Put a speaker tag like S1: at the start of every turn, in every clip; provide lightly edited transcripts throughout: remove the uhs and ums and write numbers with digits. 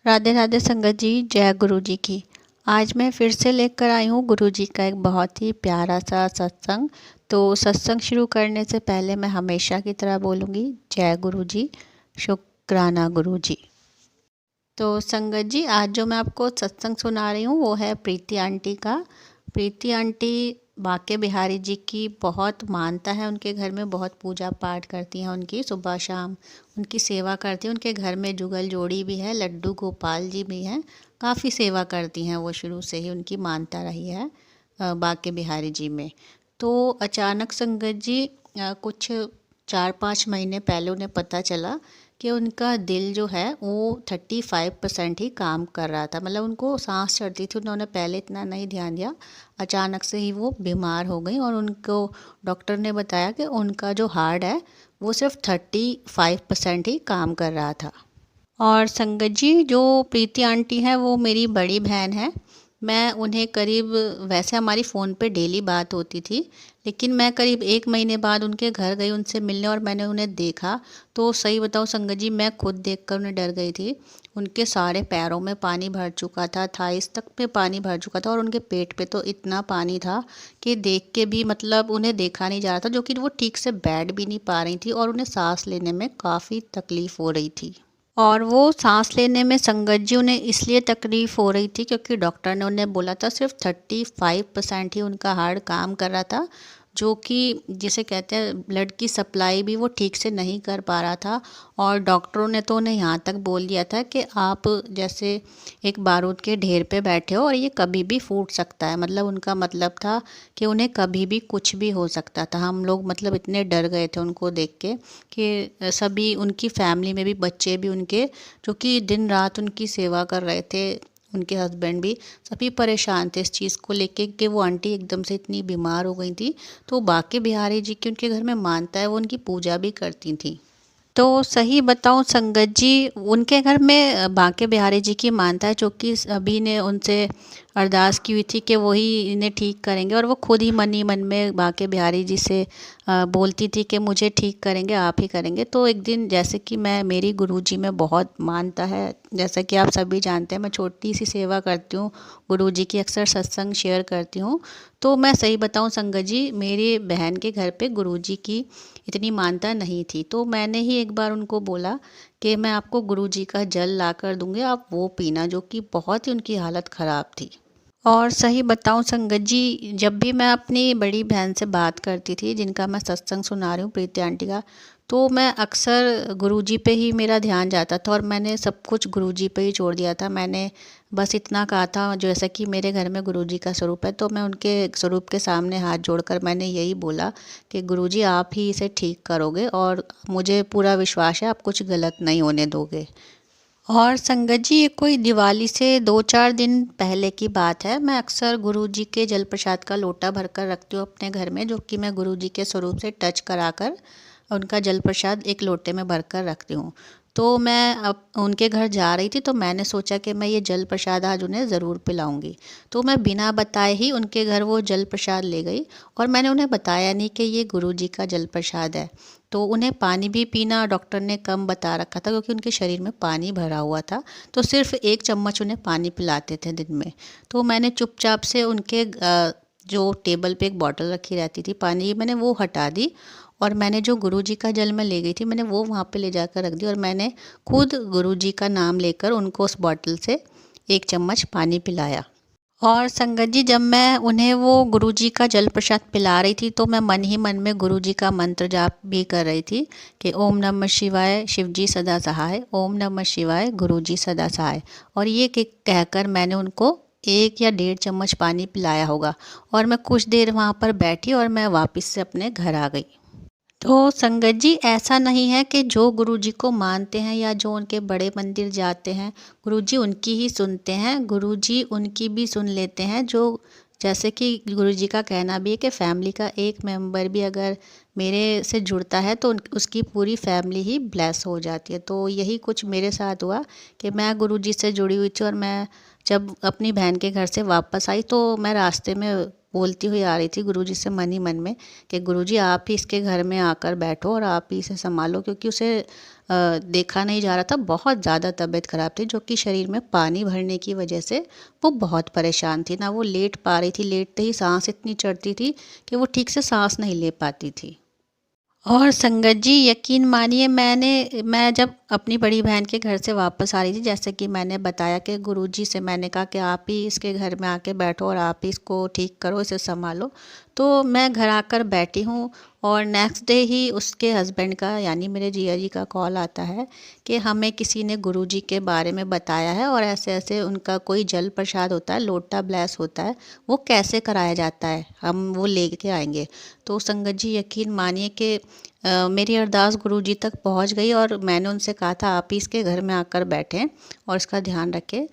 S1: राधे राधे संगत जी, जय गुरु जी की। आज मैं फिर से लेकर आई हूँ गुरु जी का एक बहुत ही प्यारा सा सत्संग। तो सत्संग शुरू करने से पहले मैं हमेशा की तरह बोलूँगी, जय गुरु जी, शुक्राना गुरु जी। तो संगत जी, आज जो मैं आपको सत्संग सुना रही हूँ वो है प्रीति आंटी का। प्रीति आंटी बांके बिहारी जी की बहुत मानता है, उनके घर में बहुत पूजा पाठ करती हैं, उनकी सुबह शाम उनकी सेवा करती हैं। उनके घर में जुगल जोड़ी भी है, लड्डू गोपाल जी भी हैं, काफ़ी सेवा करती हैं वो, शुरू से ही उनकी मानता रही है बांके बिहारी जी में। तो अचानक संगत जी कुछ 4-5 महीने पहले उन्हें पता चला कि उनका दिल जो है वो 35% ही काम कर रहा था, मतलब उनको सांस चढ़ती थी। उन्होंने पहले इतना नहीं ध्यान दिया, अचानक से ही वो बीमार हो गई और उनको डॉक्टर ने बताया कि उनका जो हार्ट है वो सिर्फ 35% ही काम कर रहा था। और संगत जी, जो प्रीति आंटी हैं वो मेरी बड़ी बहन है। मैं उन्हें करीब, वैसे हमारी फ़ोन पे डेली बात होती थी, लेकिन मैं करीब 1 महीने बाद उनके घर गई उनसे मिलने और मैंने उन्हें देखा। तो सही बताऊँ संगत जी, मैं खुद देखकर उन्हें डर गई थी। उनके सारे पैरों में पानी भर चुका था, थाइस तक पे पानी भर चुका था और उनके पेट पे तो इतना पानी था कि देख के भी मतलब उन्हें देखा नहीं जा रहा था, जो कि वो ठीक से बैठ भी नहीं पा रही थी और उन्हें सांस लेने में काफ़ी तकलीफ़ हो रही थी। और वो सांस लेने में संगत जी उन्हें इसलिए तकलीफ़ हो रही थी क्योंकि डॉक्टर ने उन्हें बोला था सिर्फ 35% ही उनका हार्ट काम कर रहा था, जो कि जिसे कहते हैं ब्लड की सप्लाई भी वो ठीक से नहीं कर पा रहा था। और डॉक्टरों ने तो उन्हें यहाँ तक बोल दिया था कि आप जैसे एक बारूद के ढेर पे बैठे हो और ये कभी भी फूट सकता है, मतलब उनका मतलब था कि उन्हें कभी भी कुछ भी हो सकता था। हम लोग मतलब इतने डर गए थे उनको देख के कि सभी उनकी फैमिली में भी, बच्चे भी उनके, जो कि दिन रात उनकी सेवा कर रहे थे, उनके हस्बैंड भी, सभी परेशान थे इस चीज़ को लेके कि वो आंटी एकदम से इतनी बीमार हो गई थी। तो बांके बिहारी जी की उनके घर में मानता है, वो उनकी पूजा भी करती थी। तो सही बताऊं संगत जी, उनके घर में बांके बिहारी जी की मानता है, जो कि अभी ने उनसे अरदास की हुई थी कि वही इन्हें ठीक करेंगे और वो खुद ही मन ही मन में बांके बिहारी जी से बोलती थी कि मुझे ठीक करेंगे, आप ही करेंगे। तो एक दिन, जैसे कि मैं, मेरी गुरुजी में बहुत मानता है, जैसा कि आप सभी जानते हैं, मैं छोटी सी सेवा करती हूँ गुरुजी की, अक्सर सत्संग शेयर करती हूँ। तो मैं सही बताऊँ संगत जी, मेरी बहन के घर पे गुरुजी की इतनी मानता नहीं थी। तो मैंने ही एक बार उनको बोला कि मैं आपको गुरुजी का जल ला कर दूँगी, आप वो पीना, जो कि बहुत ही उनकी हालत ख़राब थी। और सही बताऊं संगत जी, जब भी मैं अपनी बड़ी बहन से बात करती थी, जिनका मैं सत्संग सुना रही हूँ प्रीति आंटी का, तो मैं अक्सर गुरुजी पे ही मेरा ध्यान जाता था और मैंने सब कुछ गुरुजी पे ही छोड़ दिया था। मैंने बस इतना कहा था, जैसा कि मेरे घर में गुरुजी का स्वरूप है, तो मैं उनके स्वरूप के सामने हाथ जोड़कर मैंने यही बोला कि गुरुजी आप ही इसे ठीक करोगे और मुझे पूरा विश्वास है आप कुछ गलत नहीं होने दोगे। और संगत जी, ये कोई दिवाली से 2-4 दिन पहले की बात है। मैं अक्सर गुरुजी के जल प्रसाद का लोटा भरकर रखती हूँ अपने घर में, जो कि मैं गुरुजी के स्वरूप से टच कराकर उनका जल प्रसाद एक लोटे में भरकर रखती हूँ। तो मैं अब उनके घर जा रही थी, तो मैंने सोचा कि मैं ये जल प्रसाद आज उन्हें ज़रूर पिलाऊंगी। तो मैं बिना बताए ही उनके घर वो जल प्रसाद ले गई और मैंने उन्हें बताया नहीं कि ये गुरुजी का जल प्रसाद है। तो उन्हें पानी भी पीना डॉक्टर ने कम बता रखा था, क्योंकि उनके शरीर में पानी भरा हुआ था। तो सिर्फ 1 चम्मच उन्हें पानी पिलाते थे दिन में। तो मैंने चुपचाप से उनके जो टेबल पे एक बॉटल रखी रहती थी पानी की, मैंने वो हटा दी और मैंने जो गुरुजी का जल मैं ले गई थी, मैंने वो वहाँ पे ले जाकर रख दी और मैंने खुद गुरुजी का नाम लेकर उनको उस बॉटल से 1 चम्मच पानी पिलाया। और संगत जी, जब मैं उन्हें वो गुरुजी का जल प्रसाद पिला रही थी, तो मैं मन ही मन में गुरुजी का मंत्र जाप भी कर रही थी कि ओम नमः शिवाय शिवजी सदा सहाय, ओम नमः शिवाय गुरुजी सदा सहाय। और ये कहकर मैंने उनको 1 या 1.5 चम्मच पानी पिलाया होगा और मैं कुछ देर वहाँ पर बैठी और मैं वापस से अपने घर आ गई। तो संगत जी, ऐसा नहीं है कि जो गुरुजी को मानते हैं या जो उनके बड़े मंदिर जाते हैं, गुरुजी उनकी ही सुनते हैं, गुरुजी उनकी भी सुन लेते हैं। जो, जैसे कि गुरुजी का कहना भी है कि फैमिली का एक मेंबर भी अगर मेरे से जुड़ता है तो उसकी पूरी फैमिली ही ब्लेस हो जाती है। तो यही कुछ मेरे साथ हुआ कि मैं गुरुजी से जुड़ी हुई थी और मैं जब अपनी बहन के घर से वापस आई तो मैं रास्ते में बोलती हुई आ रही थी गुरुजी से मन ही मन में कि गुरुजी आप ही इसके घर में आकर बैठो और आप ही इसे संभालो, क्योंकि उसे देखा नहीं जा रहा था, बहुत ज़्यादा तबीयत ख़राब थी, जो कि शरीर में पानी भरने की वजह से वो बहुत परेशान थी। ना वो लेट पा रही थी, लेटते ही साँस इतनी चढ़ती थी कि वो ठीक से साँस नहीं ले पाती थी। और संगत जी, यकीन मानिए, मैं जब अपनी बड़ी बहन के घर से वापस आ रही थी, जैसे कि मैंने बताया कि गुरुजी से मैंने कहा कि आप ही इसके घर में आके बैठो और आप ही इसको ठीक करो, इसे संभालो। तो मैं घर आकर बैठी हूँ और नेक्स्ट डे ही उसके हस्बैंड का, यानी मेरे जिया जी का कॉल आता है कि हमें किसी ने गुरुजी के बारे में बताया है और ऐसे ऐसे उनका कोई जल प्रसाद होता है, लोटा ब्लेस होता है, वो कैसे कराया जाता है, हम वो लेके आएंगे। तो संगत जी, यकीन मानिए कि मेरी अरदास गुरुजी तक पहुंच गई और मैंने उनसे कहा था आप ही इसके घर में आकर बैठें और इसका ध्यान रखें।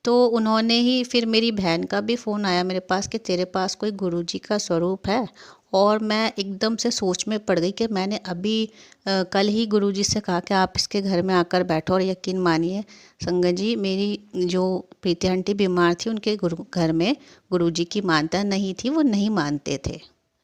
S1: तो उन्होंने ही, फिर मेरी बहन का भी फ़ोन आया मेरे पास कि तेरे पास कोई गुरुजी का स्वरूप है। और मैं एकदम से सोच में पड़ गई कि मैंने अभी कल ही गुरुजी से कहा कि आप इसके घर में आकर बैठो। और यकीन मानिए संगत जी, मेरी जो प्रीति आंटी बीमार थी, उनके घर में गुरुजी की मानता नहीं थी, वो नहीं मानते थे।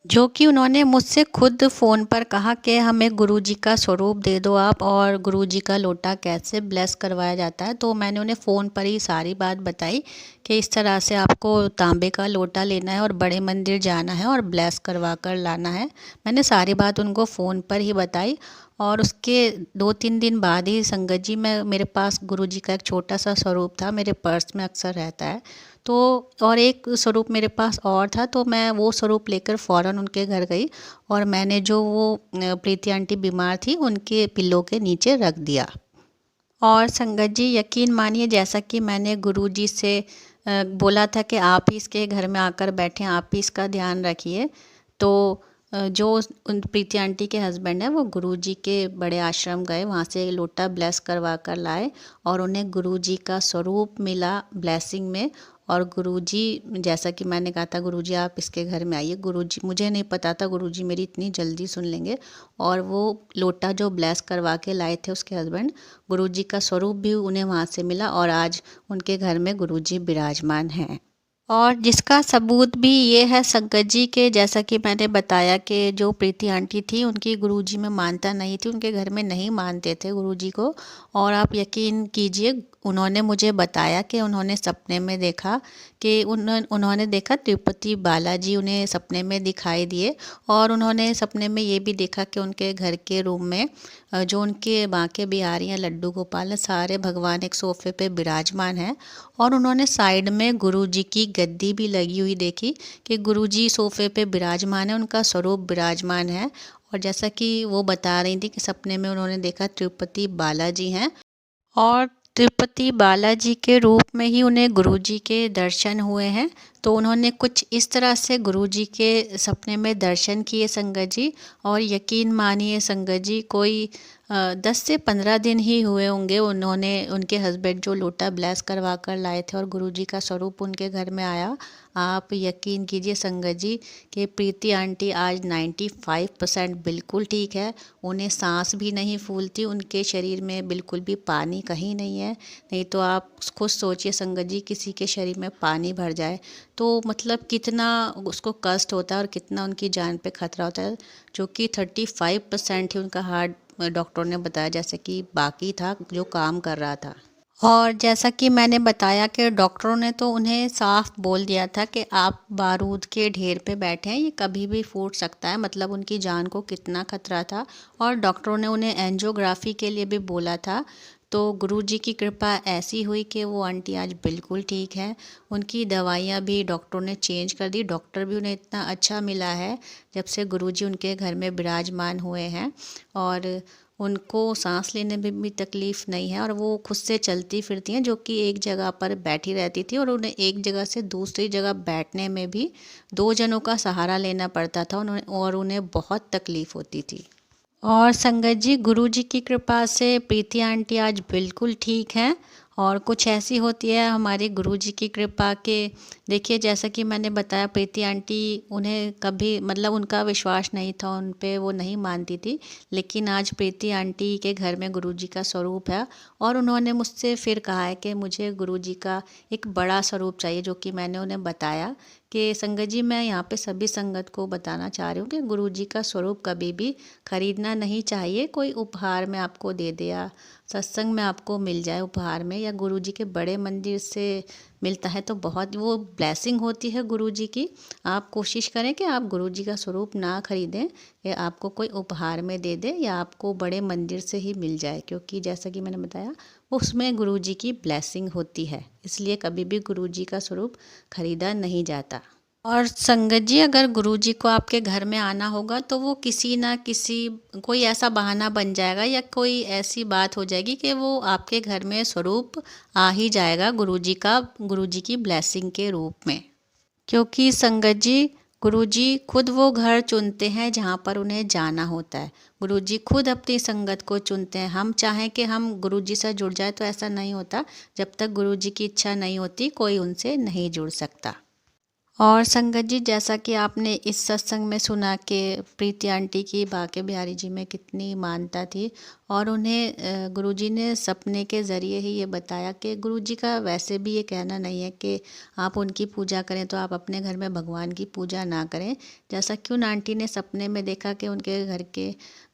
S1: जो कि उन्होंने मुझसे खुद फ़ोन पर कहा कि हमें गुरुजी का स्वरूप दे दो आप, और गुरुजी का लोटा कैसे ब्लेस करवाया जाता है। तो मैंने उन्हें फ़ोन पर ही सारी बात बताई कि इस तरह से आपको तांबे का लोटा लेना है और बड़े मंदिर जाना है और ब्लेस करवा कर लाना है। मैंने सारी बात उनको फ़ोन पर ही बताई। और उसके 2-3 दिन बाद ही संगत जी, मैं मेरे पास गुरुजी का एक छोटा सा स्वरूप था, मेरे पर्स में अक्सर रहता है। तो और एक स्वरूप मेरे पास और था, तो मैं वो स्वरूप लेकर फ़ौरन उनके घर गई और मैंने जो वो प्रीति आंटी बीमार थी उनके पिल्लों के नीचे रख दिया। और संगत जी, यकीन मानिए, जैसा कि मैंने गुरुजी से बोला था कि आप ही इसके घर में आकर बैठें, आप ही इसका ध्यान रखिए। तो जो उन प्रीति आंटी के हस्बैंड हैं, वो गुरुजी के बड़े आश्रम गए, वहाँ से लोटा ब्लेस करवा कर लाए और उन्हें गुरुजी का स्वरूप मिला ब्लेसिंग में। और गुरुजी, जैसा कि मैंने कहा था, गुरुजी आप इसके घर में आइए। गुरुजी, मुझे नहीं पता था गुरुजी मेरी इतनी जल्दी सुन लेंगे। और वो लोटा जो ब्लेस करवा के लाए थे उसके हस्बैंड, गुरुजी का स्वरूप भी उन्हें वहाँ से मिला और आज उनके घर में गुरुजी विराजमान हैं। और जिसका सबूत भी ये है संगत जी के, जैसा कि मैंने बताया कि जो प्रीति आंटी थी उनकी गुरुजी में मानता नहीं थी, उनके घर में नहीं मानते थे गुरुजी को। और आप यकीन कीजिए, उन्होंने मुझे बताया कि उन्होंने सपने में देखा कि उन्होंने देखा तिरुपति बालाजी उन्हें सपने में दिखाई दिए। और उन्होंने सपने में ये भी देखा कि उनके घर के रूम में जो उनके बांके बिहारी हैं, लड्डू गोपाल हैं, सारे भगवान एक सोफे पे विराजमान हैं। और उन्होंने साइड में गुरुजी की गद्दी भी लगी हुई देखी कि गुरुजी सोफे पे विराजमान है, उनका स्वरूप विराजमान है। और जैसा कि वो बता रही थी कि सपने में उन्होंने देखा तिरुपति बालाजी हैं और तिरुपति बालाजी के रूप में ही उन्हें गुरुजी के दर्शन हुए हैं। तो उन्होंने कुछ इस तरह से गुरुजी के सपने में दर्शन किए संगत जी। और यकीन मानिए संगत जी, कोई 10 से 15 दिन ही हुए होंगे, उन्होंने, उनके हस्बैंड जो लोटा ब्लेस करवा कर लाए थे और गुरुजी का स्वरूप उनके घर में आया। आप यकीन कीजिए संगत जी कि प्रीति आंटी आज 95% बिल्कुल ठीक है। उन्हें सांस भी नहीं फूलती, उनके शरीर में बिल्कुल भी पानी कहीं नहीं है। नहीं तो आप खुद सोचिए संगत जी, किसी के शरीर में पानी भर जाए तो मतलब कितना उसको कष्ट होता है और कितना उनकी जान पे खतरा होता है। जो कि 35% ही उनका हार्ट, डॉक्टर ने बताया, जैसे कि बाकी था जो काम कर रहा था। और जैसा कि मैंने बताया कि डॉक्टरों ने तो उन्हें साफ बोल दिया था कि आप बारूद के ढेर पे बैठे हैं, ये कभी भी फूट सकता है, मतलब उनकी जान को कितना खतरा था। और डॉक्टरों ने उन्हें एंजियोग्राफी के लिए भी बोला था। तो गुरुजी की कृपा ऐसी हुई कि वो आंटी आज बिल्कुल ठीक है। उनकी दवाइयाँ भी डॉक्टरों ने चेंज कर दी, डॉक्टर भी उन्हें इतना अच्छा मिला है जब से गुरुजी उनके घर में विराजमान हुए हैं। और उनको सांस लेने में भी तकलीफ़ नहीं है और वो खुद से चलती फिरती हैं, जो कि एक जगह पर बैठी रहती थी और उन्हें एक जगह से दूसरी जगह बैठने में भी 2 जनों का सहारा लेना पड़ता था और उन्हें बहुत तकलीफ़ होती थी। और संगत जी, गुरुजी की कृपा से प्रीति आंटी आज बिल्कुल ठीक हैं और कुछ ऐसी होती है हमारे गुरुजी की कृपा के। देखिए, जैसा कि मैंने बताया, प्रीति आंटी, उन्हें कभी मतलब उनका विश्वास नहीं था उन पे, वो नहीं मानती थी। लेकिन आज प्रीति आंटी के घर में गुरुजी का स्वरूप है और उन्होंने मुझसे फिर कहा है कि मुझे गुरुजी का एक बड़ा स्वरूप चाहिए, जो कि मैंने उन्हें बताया कि संगत जी, मैं यहाँ पे सभी संगत को बताना चाह रही हूँ कि गुरुजी का स्वरूप कभी भी खरीदना नहीं चाहिए। कोई उपहार में आपको दे दे या सत्संग में आपको मिल जाए उपहार में, या गुरुजी के बड़े मंदिर से मिलता है तो बहुत वो ब्लेसिंग होती है गुरुजी की। आप कोशिश करें कि आप गुरुजी का स्वरूप ना खरीदें, या आपको कोई उपहार में दे दे या आपको बड़े मंदिर से ही मिल जाए, क्योंकि जैसा कि मैंने बताया उसमें गुरुजी की ब्लेसिंग होती है। इसलिए कभी भी गुरुजी का स्वरूप खरीदा नहीं जाता। और संगत जी, अगर गुरुजी को आपके घर में आना होगा तो वो किसी ना किसी कोई ऐसा बहाना बन जाएगा या कोई ऐसी बात हो जाएगी कि वो आपके घर में स्वरूप आ ही जाएगा गुरुजी का, गुरुजी की ब्लेसिंग के रूप में। क्योंकि संगत जी, गुरुजी खुद वो घर चुनते हैं जहाँ पर उन्हें जाना होता है। गुरुजी खुद अपनी संगत को चुनते हैं। हम चाहें कि हम गुरुजी से जुड़ जाए तो ऐसा नहीं होता। जब तक गुरुजी की इच्छा नहीं होती, कोई उनसे नहीं जुड़ सकता। और संगत जी, जैसा कि आपने इस सत्संग में सुना कि प्रीति आंटी की बांके बिहारी जी में कितनी मानता थी, और उन्हें गुरुजी ने सपने के ज़रिए ही ये बताया कि गुरुजी का वैसे भी ये कहना नहीं है कि आप उनकी पूजा करें तो आप अपने घर में भगवान की पूजा ना करें। जैसा कि उन आंटी ने सपने में देखा कि उनके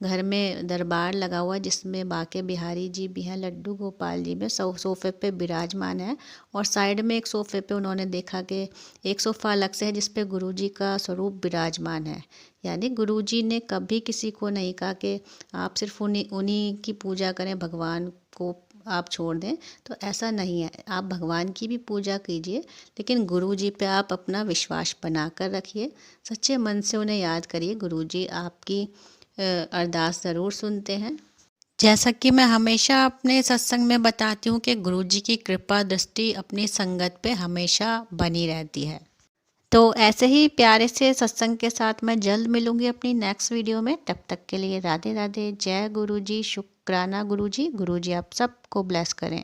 S1: घर में दरबार लगा हुआ है, जिसमें बांके बिहारी जी भी हैं, लड्डू गोपाल जी भी सोफ़े पे विराजमान है, और साइड में एक सोफ़े पे उन्होंने देखा कि एक सोफ़ा अलग से है जिस पे गुरुजी का स्वरूप विराजमान है। यानी गुरुजी ने कभी किसी को नहीं कहा कि आप सिर्फ उन्हीं उन्हीं की पूजा करें, भगवान को आप छोड़ दें। तो ऐसा नहीं है, आप भगवान की भी पूजा कीजिए, लेकिन गुरुजी पे आप अपना विश्वास बना कर रखिए। सच्चे मन से उन्हें याद करिए, गुरुजी आपकी अरदास ज़रूर सुनते हैं। जैसा कि मैं हमेशा अपने सत्संग में बताती हूँ कि गुरुजी की कृपा दृष्टि अपनी संगत पे हमेशा बनी रहती है। तो ऐसे ही प्यारे से सत्संग के साथ मैं जल्द मिलूंगी अपनी नेक्स्ट वीडियो में। तब तक के लिए राधे राधे, जय गुरुजी, शुक्राना गुरुजी। गुरुजी आप सबको ब्लेस करें।